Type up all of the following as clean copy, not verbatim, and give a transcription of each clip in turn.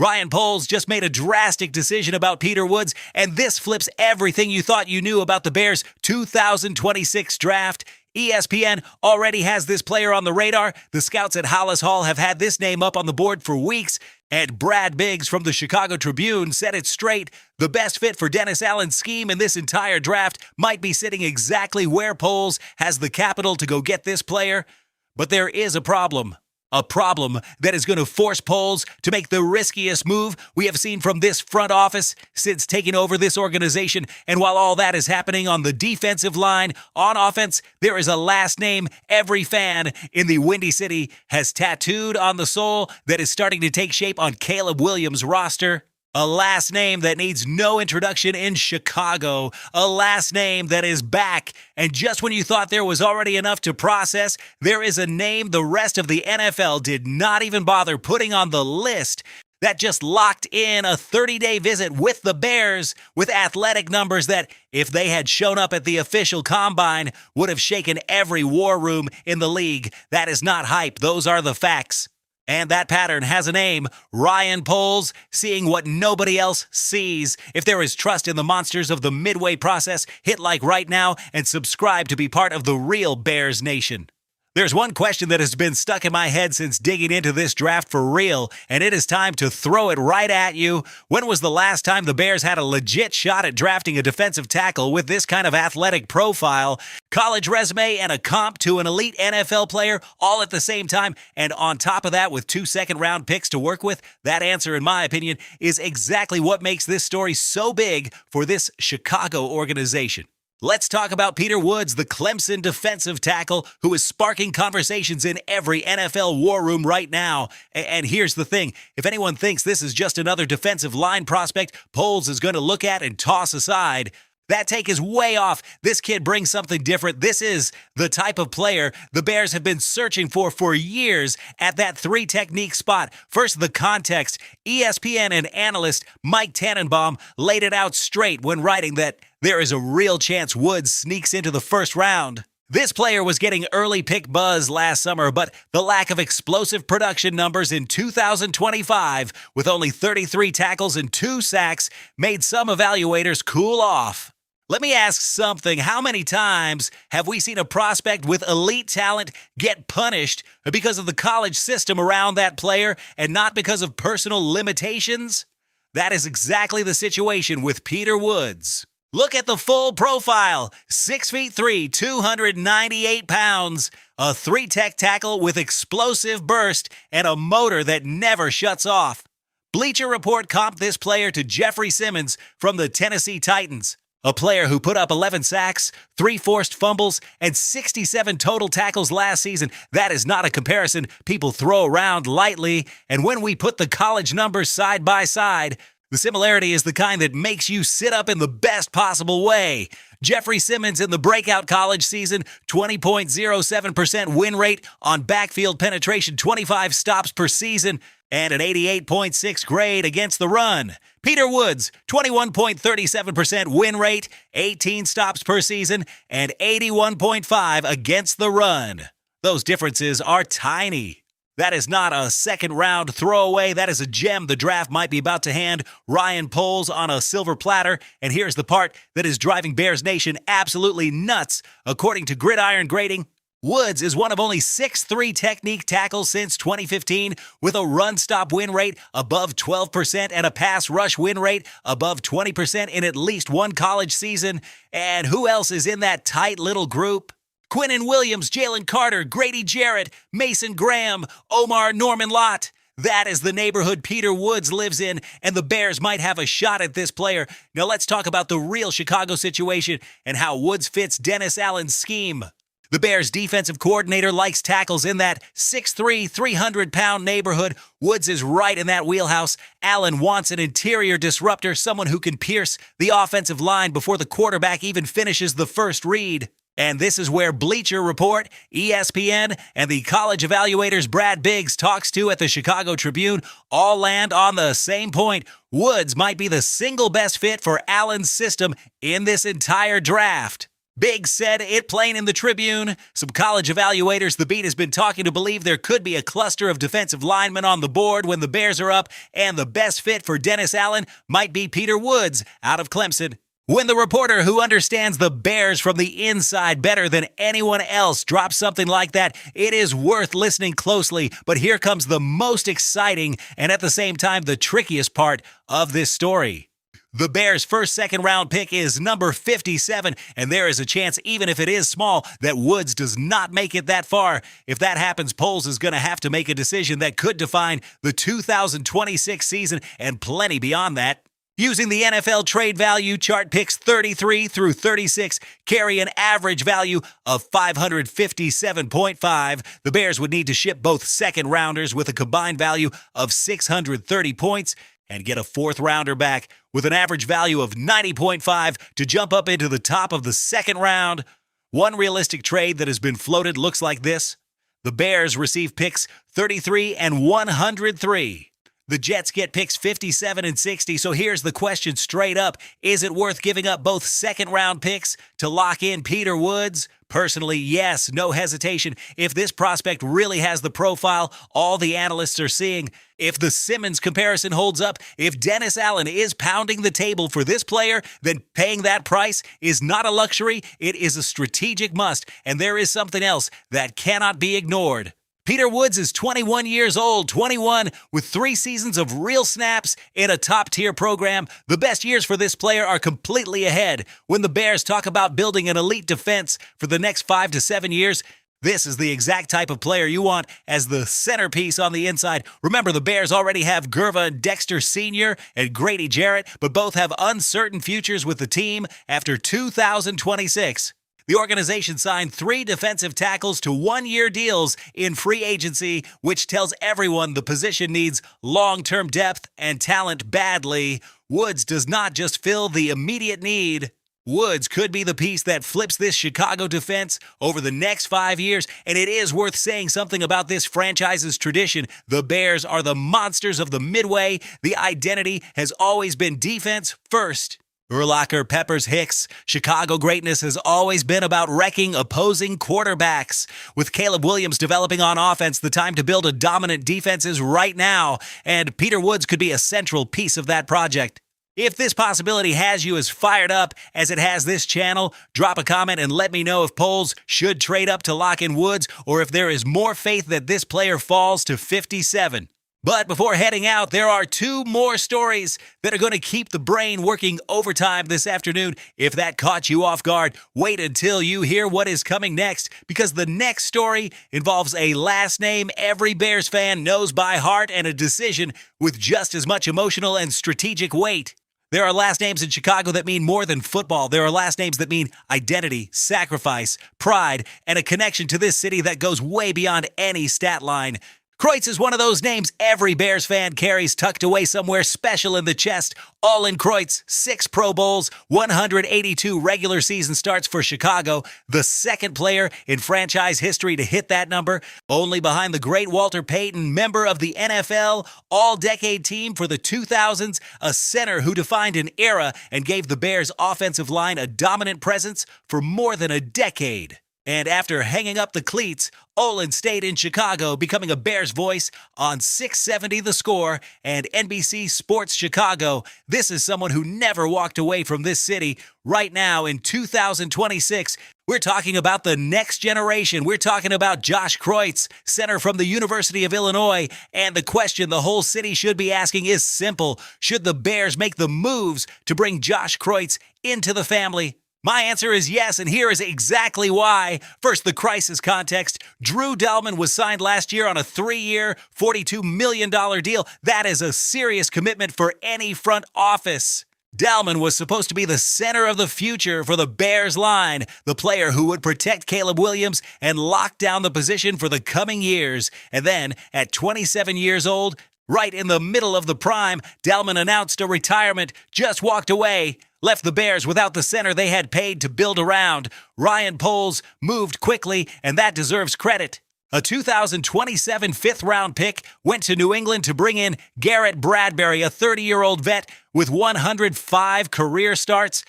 Ryan Poles just made a drastic decision about Peter Woods, and this flips everything you thought you knew about the Bears' 2026 draft. ESPN already has this player on the radar. The scouts at Hollis Hall have had this name up on the board for weeks. And Brad Biggs from the Chicago Tribune said it straight. The best fit for Dennis Allen's scheme in this entire draft might be sitting exactly where Poles has the capital to go get this player. But there is a problem. A problem that is going to force Poles to make the riskiest move we have seen from this front office since taking over this organization. And while all that is happening on the defensive line, on offense, there is a last name every fan in the Windy City has tattooed on the soul that is starting to take shape on Caleb Williams' roster. A last name that needs no introduction in Chicago. A last name that is back. And just when you thought there was already enough to process, there is a name the rest of the NFL did not even bother putting on the list that just locked in a 30-day visit with the Bears with athletic numbers that, if they had shown up at the official combine, would have shaken every war room in the league. That is not hype. Those are the facts. And that pattern has a name, Ryan Poles, seeing what nobody else sees. If there is trust in the monsters of the midway process, hit like right now and subscribe to be part of the real Bears Nation. There's one question that has been stuck in my head since digging into this draft for real, and it is time to throw it right at you. When was the last time the Bears had a legit shot at drafting a defensive tackle with this kind of athletic profile, college resume, and a comp to an elite NFL player all at the same time, and on top of that with 2 second-round picks to work with? That answer, in my opinion, is exactly what makes this story so big for this Chicago organization. Let's talk about Peter Woods, the Clemson defensive tackle who is sparking conversations in every NFL war room right now. And here's the thing. If anyone thinks this is just another defensive line prospect Poles is going to look at and toss aside, that take is way off. This kid brings something different. This is the type of player the Bears have been searching for years at that 3-technique spot. First, the context. ESPN and analyst Mike Tannenbaum laid it out straight when writing that there is a real chance Woods sneaks into the first round. This player was getting early pick buzz last summer, but the lack of explosive production numbers in 2025, with only 33 tackles and 2 sacks, made some evaluators cool off. Let me ask something. How many times have we seen a prospect with elite talent get punished because of the college system around that player and not because of personal limitations? That is exactly the situation with Peter Woods. Look at the full profile. 6'3", 298 pounds, a 3-tech tackle with explosive burst and a motor that never shuts off. Bleacher Report comped this player to Jeffrey Simmons from the Tennessee Titans, a player who put up 11 sacks, 3 forced fumbles, and 67 total tackles last season. That is not a comparison people throw around lightly, and when we put the college numbers side by side, the similarity is the kind that makes you sit up in the best possible way. Jeffrey Simmons in the breakout college season, 20.07% win rate on backfield penetration, 25 stops per season, and an 88.6 grade against the run. Peter Woods, 21.37% win rate, 18 stops per season, and 81.5 against the run. Those differences are tiny. That is not a second-round throwaway. That is a gem the draft might be about to hand Ryan Poles on a silver platter. And here's the part that is driving Bears Nation absolutely nuts. According to Gridiron Grading, Woods is one of only 6 3-technique tackles since 2015, with a run-stop win rate above 12% and a pass-rush win rate above 20% in at least one college season. And who else is in that tight little group? Quinnen Williams, Jalen Carter, Grady Jarrett, Mason Graham, Omar Norman-Lott. That is the neighborhood Peter Woods lives in, and the Bears might have a shot at this player. Now let's talk about the real Chicago situation and how Woods fits Dennis Allen's scheme. The Bears' defensive coordinator likes tackles in that 6'3", 300-pound neighborhood. Woods is right in that wheelhouse. Allen wants an interior disruptor, someone who can pierce the offensive line before the quarterback even finishes the first read. And this is where Bleacher Report, ESPN, and the college evaluators Brad Biggs talks to at the Chicago Tribune all land on the same point. Woods might be the single best fit for Allen's system in this entire draft. Big said it plain in the Tribune. Some college evaluators the beat has been talking to believe there could be a cluster of defensive linemen on the board when the Bears are up, and the best fit for Dennis Allen might be Peter Woods out of Clemson. When the reporter who understands the Bears from the inside better than anyone else drops something like that, it is worth listening closely. But here comes the most exciting and at the same time the trickiest part of this story. The Bears' first second-round pick is number 57, and there is a chance, even if it is small, that Woods does not make it that far. If that happens, Poles is going to have to make a decision that could define the 2026 season and plenty beyond that. Using the NFL trade value chart, picks 33 through 36 carry an average value of 557.5. The Bears would need to ship both second-rounders with a combined value of 630 points and get a fourth-rounder back with an average value of 90.5 to jump up into the top of the second round. One realistic trade that has been floated looks like this. The Bears receive picks 33 and 103. The Jets get picks 57 and 60, so here's the question straight up. Is it worth giving up both second-round picks to lock in Peter Woods? Personally, yes, no hesitation. If this prospect really has the profile all the analysts are seeing, if the Simmons comparison holds up, if Dennis Allen is pounding the table for this player, then paying that price is not a luxury, it is a strategic must, and there is something else that cannot be ignored. Peter Woods is 21 years old, 21 with 3 seasons of real snaps in a top-tier program. The best years for this player are completely ahead. When the Bears talk about building an elite defense for the next 5 to 7 years, this is the exact type of player you want as the centerpiece on the inside. Remember, the Bears already have Gerva and Dexter Sr. and Grady Jarrett, but both have uncertain futures with the team after 2026. The organization signed 3 defensive tackles to 1-year deals in free agency, which tells everyone the position needs long-term depth and talent badly. Woods does not just fill the immediate need. Woods could be the piece that flips this Chicago defense over the next 5 years, and it is worth saying something about this franchise's tradition. The Bears are the monsters of the Midway. The identity has always been defense first. Urlacher, Peppers, Hicks. Chicago greatness has always been about wrecking opposing quarterbacks. With Caleb Williams developing on offense, the time to build a dominant defense is right now, and Peter Woods could be a central piece of that project. If this possibility has you as fired up as it has this channel, drop a comment and let me know if Poles should trade up to lock in Woods or if there is more faith that this player falls to 57. But before heading out, there are 2 more stories that are going to keep the brain working overtime this afternoon. If that caught you off guard, wait until you hear what is coming next, because the next story involves a last name every Bears fan knows by heart and a decision with just as much emotional and strategic weight. There are last names in Chicago that mean more than football. There are last names that mean identity, sacrifice, pride, and a connection to this city that goes way beyond any stat line. Kreutz is one of those names every Bears fan carries tucked away somewhere special in the chest. All in Kreutz, 6 Pro Bowls, 182 regular season starts for Chicago, the second player in franchise history to hit that number, only behind the great Walter Payton, member of the NFL All-Decade Team for the 2000s, a center who defined an era and gave the Bears' offensive line a dominant presence for more than a decade. And after hanging up the cleats, Olin stayed in Chicago, becoming a Bears voice on 670 The Score and NBC Sports Chicago. This is someone who never walked away from this city. Right now in 2026, we're talking about the next generation. We're talking about Josh Kreutz, center from the University of Illinois. And the question the whole city should be asking is simple. Should the Bears make the moves to bring Josh Kreutz into the family? My answer is yes, and here is exactly why. First, the crisis context. Drew Dalman was signed last year on a 3-year, $42 million deal. That is a serious commitment for any front office. Dalman was supposed to be the center of the future for the Bears line, the player who would protect Caleb Williams and lock down the position for the coming years. And then, at 27 years old, right in the middle of the prime, Dalman announced a retirement, just walked away, left the Bears without the center they had paid to build around. Ryan Poles moved quickly, and that deserves credit. A 2027 5th-round pick went to New England to bring in Garrett Bradbury, a 30-year-old vet with 105 career starts.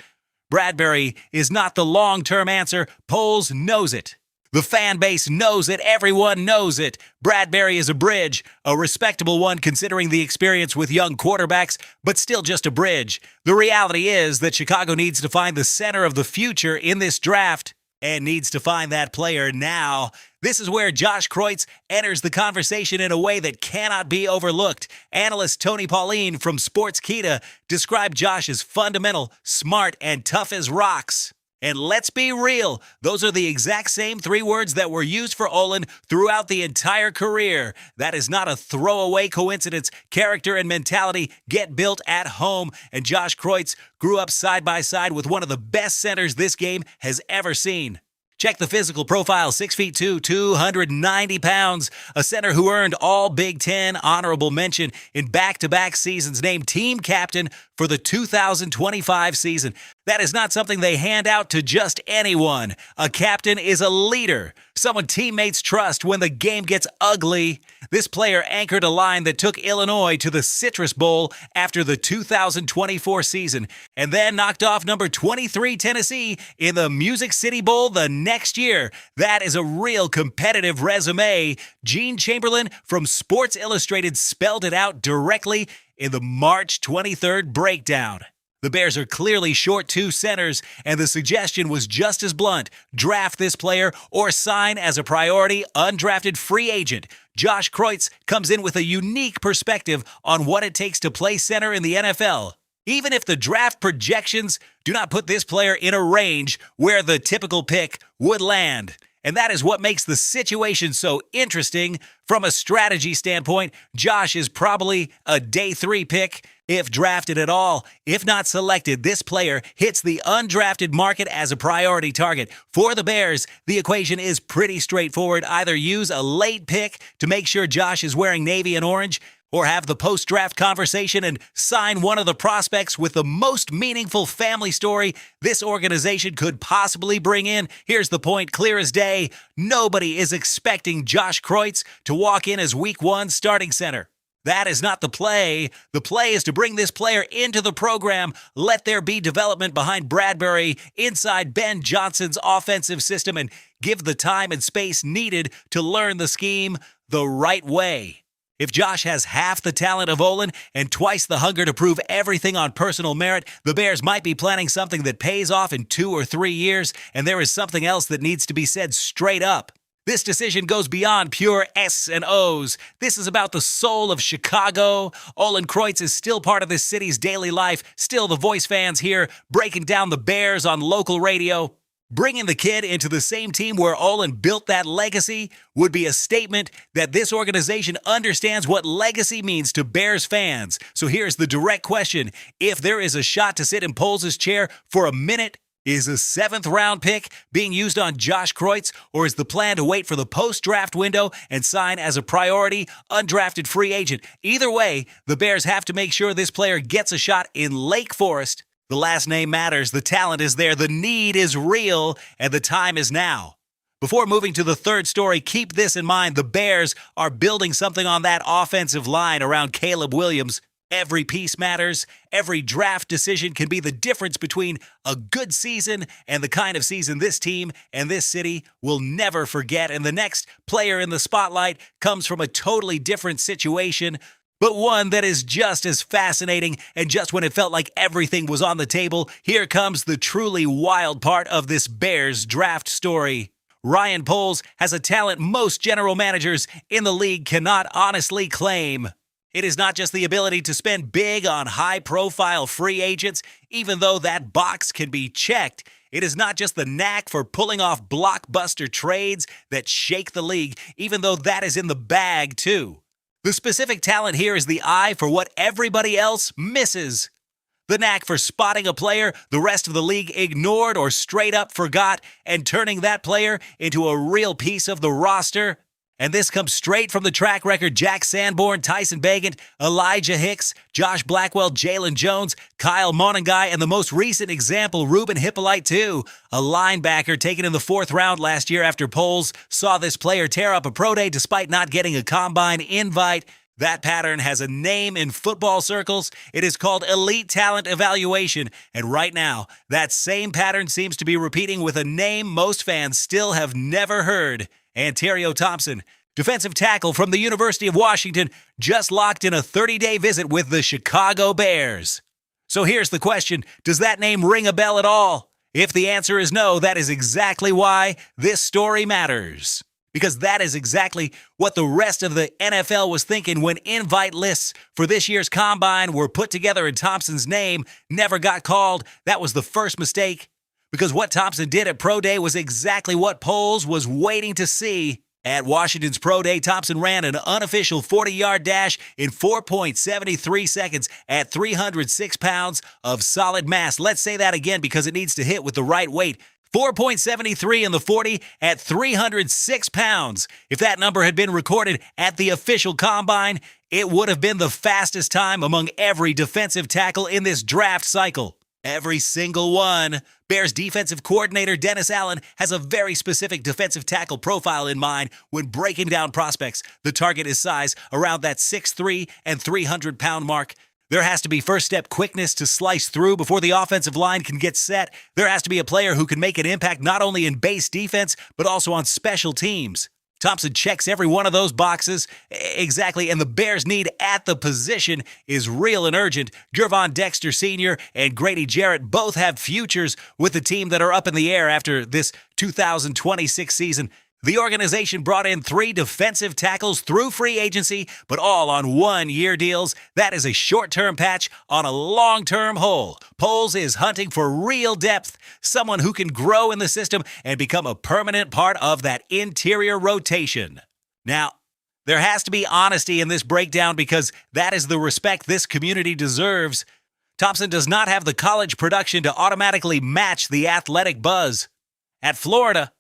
Bradbury is not the long-term answer. Poles knows it. The fan base knows it. Everyone knows it. Bradbury is a bridge, a respectable one considering the experience with young quarterbacks, but still just a bridge. The reality is that Chicago needs to find the center of the future in this draft and needs to find that player now. This is where Josh Kreutz enters the conversation in a way that cannot be overlooked. Analyst Tony Pauline from Sportskeeda described Josh as fundamental, smart, and tough as rocks. And let's be real, those are the exact same 3 words that were used for Olin throughout the entire career. That is not a throwaway coincidence. Character and mentality get built at home, and Josh Kreutz grew up side by side with one of the best centers this game has ever seen. Check the physical profile, 6'2", 290 pounds, a center who earned all Big Ten honorable mention in back-to-back seasons, named team captain for the 2025 season. That is not something they hand out to just anyone. A captain is a leader, someone teammates trust when the game gets ugly. This player anchored a line that took Illinois to the Citrus Bowl after the 2024 season, and then knocked off number 23 Tennessee in the Music City Bowl the next year. That is a real competitive resume. Gene Chamberlain from Sports Illustrated spelled it out directly in the March 23rd breakdown. The Bears are clearly short 2 centers, and the suggestion was just as blunt. Draft this player or sign as a priority undrafted free agent. Josh Kreutz comes in with a unique perspective on what it takes to play center in the NFL. Even if the draft projections do not put this player in a range where the typical pick would land. And that is what makes the situation so interesting. From a strategy standpoint, Josh is probably a day 3 pick, if drafted at all. If not selected, this player hits the undrafted market as a priority target. For the Bears, the equation is pretty straightforward. Either use a late pick to make sure Josh is wearing navy and orange, or have the post-draft conversation and sign one of the prospects with the most meaningful family story this organization could possibly bring in. Here's the point, clear as day. Nobody is expecting Josh Kreutz to walk in as Week 1 starting center. That is not the play. The play is to bring this player into the program, let there be development behind Bradbury inside Ben Johnson's offensive system, and give the time and space needed to learn the scheme the right way. If Josh has half the talent of Olin and twice the hunger to prove everything on personal merit, the Bears might be planning something that pays off in 2 or 3 years, and there is something else that needs to be said straight up. This decision goes beyond pure S and O's. This is about the soul of Chicago. Olin Kreutz is still part of this city's daily life, still the voice fans here, breaking down the Bears on local radio. Bringing the kid into the same team where Olin built that legacy would be a statement that this organization understands what legacy means to Bears fans. So here's the direct question. If there is a shot to sit in Poles' chair for a minute, is a 7th-round pick being used on Josh Kreutz, or is the plan to wait for the post-draft window and sign as a priority undrafted free agent? Either way, the Bears have to make sure this player gets a shot in Lake Forest. The last name matters, the talent is there, the need is real, and the time is now. Before moving to the third story, keep this in mind. The Bears are building something on that offensive line around Caleb Williams. Every piece matters. Every draft decision can be the difference between a good season and the kind of season this team and this city will never forget. And the next player in the spotlight comes from a totally different situation, but one that is just as fascinating. And just when it felt like everything was on the table, here comes the truly wild part of this Bears draft story. Ryan Poles has a talent most general managers in the league cannot honestly claim. It is not just the ability to spend big on high-profile free agents, even though that box can be checked. It is not just the knack for pulling off blockbuster trades that shake the league, even though that is in the bag too. The specific talent here is the eye for what everybody else misses. The knack for spotting a player the rest of the league ignored or straight up forgot and turning that player into a real piece of the roster. And this comes straight from the track record Jack Sanborn, Tyson Bagent, Elijah Hicks, Josh Blackwell, Jalen Jones, Kyle Monangai, and the most recent example, Ruben Hippolyte too, a linebacker taken in the 4th round last year after Poles saw this player tear up a pro day despite not getting a combine invite. That pattern has a name in football circles. It is called elite talent evaluation. And right now, that same pattern seems to be repeating with a name most fans still have never heard. Antario Thompson, defensive tackle from the University of Washington, just locked in a 30-day visit with the Chicago Bears. So here's the question, does that name ring a bell at all? If the answer is no, that is exactly why this story matters. Because that is exactly what the rest of the NFL was thinking when invite lists for this year's Combine were put together and Thompson's name never got called. That was the first mistake. Because what Thompson did at Pro Day was exactly what POLES was waiting to see. At Washington's Pro Day, Thompson ran an unofficial 40-yard dash in 4.73 seconds at 306 pounds of solid mass. Let's say that again because it needs to hit with the right weight. 4.73 in the 40 at 306 pounds. If that number had been recorded at the official Combine, it would have been the fastest time among every defensive tackle in this draft cycle. Every single one. Bears defensive coordinator Dennis Allen has a very specific defensive tackle profile in mind when breaking down prospects. The target is size around that 6'3" and 300-pound mark. There has to be first-step quickness to slice through before the offensive line can get set. There has to be a player who can make an impact not only in base defense, but also on special teams. Thompson checks every one of those boxes. Exactly, and the Bears' need at the position is real and urgent. Gervon Dexter Sr. and Grady Jarrett both have futures with the team that are up in the air after this 2026 season. The organization brought in 3 defensive tackles through free agency, but all on one-year deals. That is a short-term patch on a long-term hole. POLES is hunting for real depth, someone who can grow in the system and become a permanent part of that interior rotation. Now, there has to be honesty in this breakdown because that is the respect this community deserves. Thompson does not have the college production to automatically match the athletic buzz. At Florida,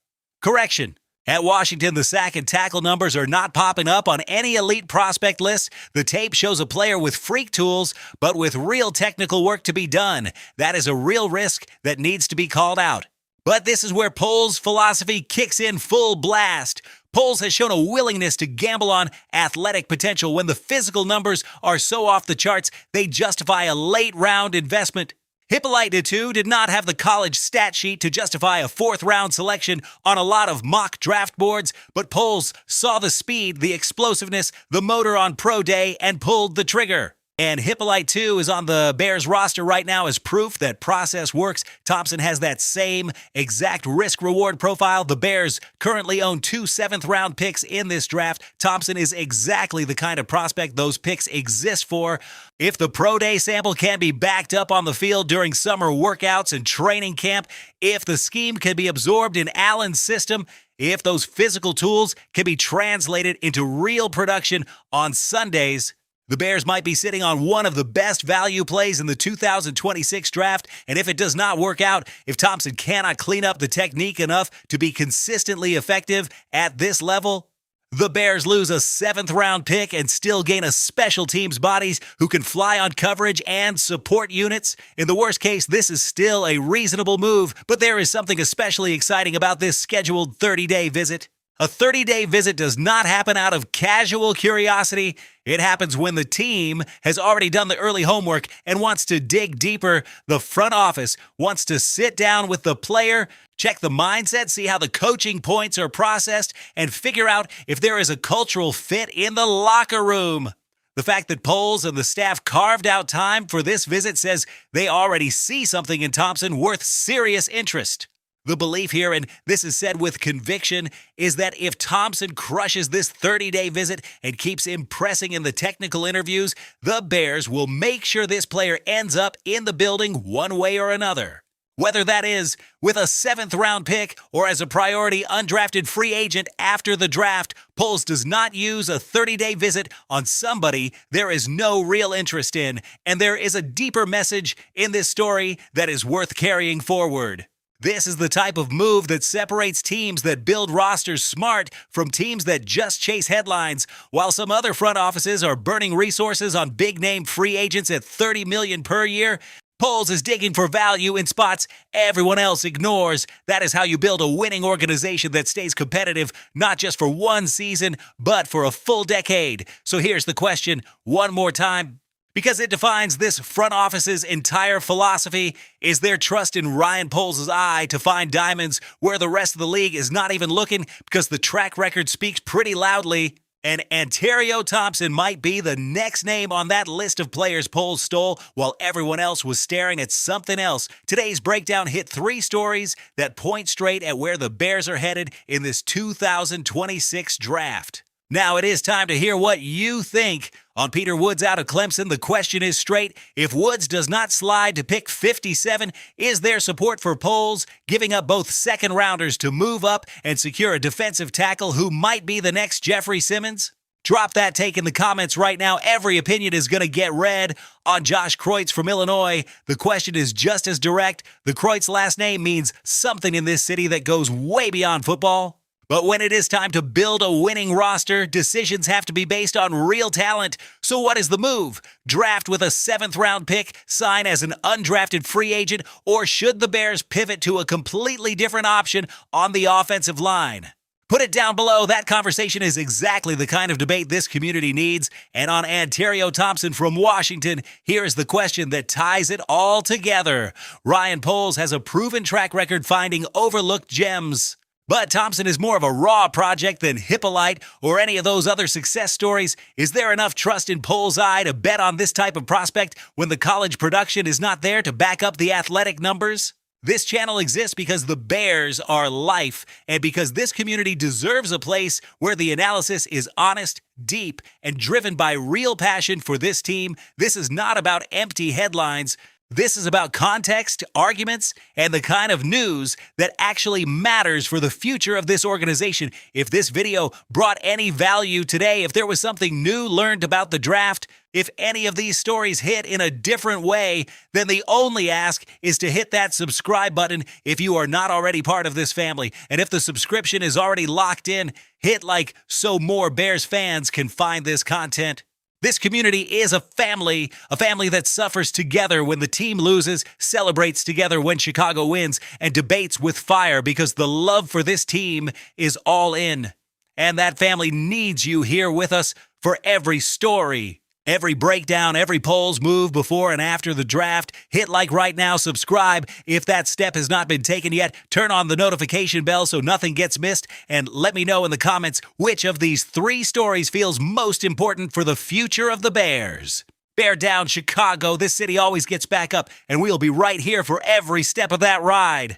correction. At Washington, the sack and tackle numbers are not popping up on any elite prospect list. The tape shows a player with freak tools, but with real technical work to be done. That is a real risk that needs to be called out. But this is where POLES' philosophy kicks in full blast. POLES has shown a willingness to gamble on athletic potential when the physical numbers are so off the charts, they justify a late-round investment. Hippolyte too did not have the college stat sheet to justify a 4th-round selection on a lot of mock draft boards, but POLES saw the speed, the explosiveness, the motor on Pro Day, and pulled the trigger. And Hippolyte 2 is on the Bears roster right now as proof that process works. Thompson has that same exact risk-reward profile. The Bears currently own 2 7th-round picks in this draft. Thompson is exactly the kind of prospect those picks exist for. If the Pro Day sample can be backed up on the field during summer workouts and training camp, if the scheme can be absorbed in Allen's system, if those physical tools can be translated into real production on Sundays, the Bears might be sitting on one of the best value plays in the 2026 draft, and if it does not work out, if Thompson cannot clean up the technique enough to be consistently effective at this level, the Bears lose a 7th-round pick and still gain a special teams bodies who can fly on coverage and support units. In the worst case, this is still a reasonable move, but there is something especially exciting about this scheduled 30-day visit. A 30-day visit does not happen out of casual curiosity. It happens when the team has already done the early homework and wants to dig deeper. The front office wants to sit down with the player, check the mindset, see how the coaching points are processed, and figure out if there is a cultural fit in the locker room. The fact that POLES and the staff carved out time for this visit says they already see something in Thompson worth serious interest. The belief here, and this is said with conviction, is that if Thompson crushes this 30-day visit and keeps impressing in the technical interviews, the Bears will make sure this player ends up in the building one way or another. Whether that is with a 7th-round pick or as a priority undrafted free agent after the draft, POLES does not use a 30-day visit on somebody there is no real interest in, and there is a deeper message in this story that is worth carrying forward. This is the type of move that separates teams that build rosters smart from teams that just chase headlines. While some other front offices are burning resources on big-name free agents at $30 million per year, Poles is digging for value in spots everyone else ignores. That is how you build a winning organization that stays competitive, not just for one season, but for a full decade. So here's the question one more time, because it defines this front office's entire philosophy. Is there trust in Ryan Poles' eye to find diamonds where the rest of the league is not even looking, because the track record speaks pretty loudly? And Ontario Thompson might be the next name on that list of players Poles stole while everyone else was staring at something else. Today's breakdown hit 3 stories that point straight at where the Bears are headed in this 2026 draft. Now it is time to hear what you think. On Peter Woods out of Clemson, the question is straight. If Woods does not slide to pick 57, is there support for Poles giving up both second-rounders to move up and secure a defensive tackle who might be the next Jeffrey Simmons? Drop that take in the comments right now. Every opinion is going to get read. On Josh Kreutz from Illinois, the question is just as direct. The Kreutz last name means something in this city that goes way beyond football. But when it is time to build a winning roster, decisions have to be based on real talent. So what is the move? Draft with a 7th-round pick, sign as an undrafted free agent, or should the Bears pivot to a completely different option on the offensive line? Put it down below. That conversation is exactly the kind of debate this community needs. And on Ontario Thompson from Washington, here is the question that ties it all together. Ryan Poles has a proven track record finding overlooked gems. But Thompson is more of a raw project than Hippolyte or any of those other success stories. Is there enough trust in Poles' eye to bet on this type of prospect when the college production is not there to back up the athletic numbers? This channel exists because the Bears are life, and because this community deserves a place where the analysis is honest, deep, and driven by real passion for this team. This is not about empty headlines. This is about context, arguments, and the kind of news that actually matters for the future of this organization. If this video brought any value today, if there was something new learned about the draft, if any of these stories hit in a different way, then the only ask is to hit that subscribe button if you are not already part of this family. And if the subscription is already locked in, hit like so more Bears fans can find this content. This community is a family that suffers together when the team loses, celebrates together when Chicago wins, and debates with fire because the love for this team is all in. And that family needs you here with us for every story, every breakdown, every Poles move before and after the draft. Hit like right now, subscribe. If that step has not been taken yet, turn on the notification bell so nothing gets missed, and let me know in the comments which of these 3 stories feels most important for the future of the Bears. Bear down, Chicago. This city always gets back up, and we'll be right here for every step of that ride.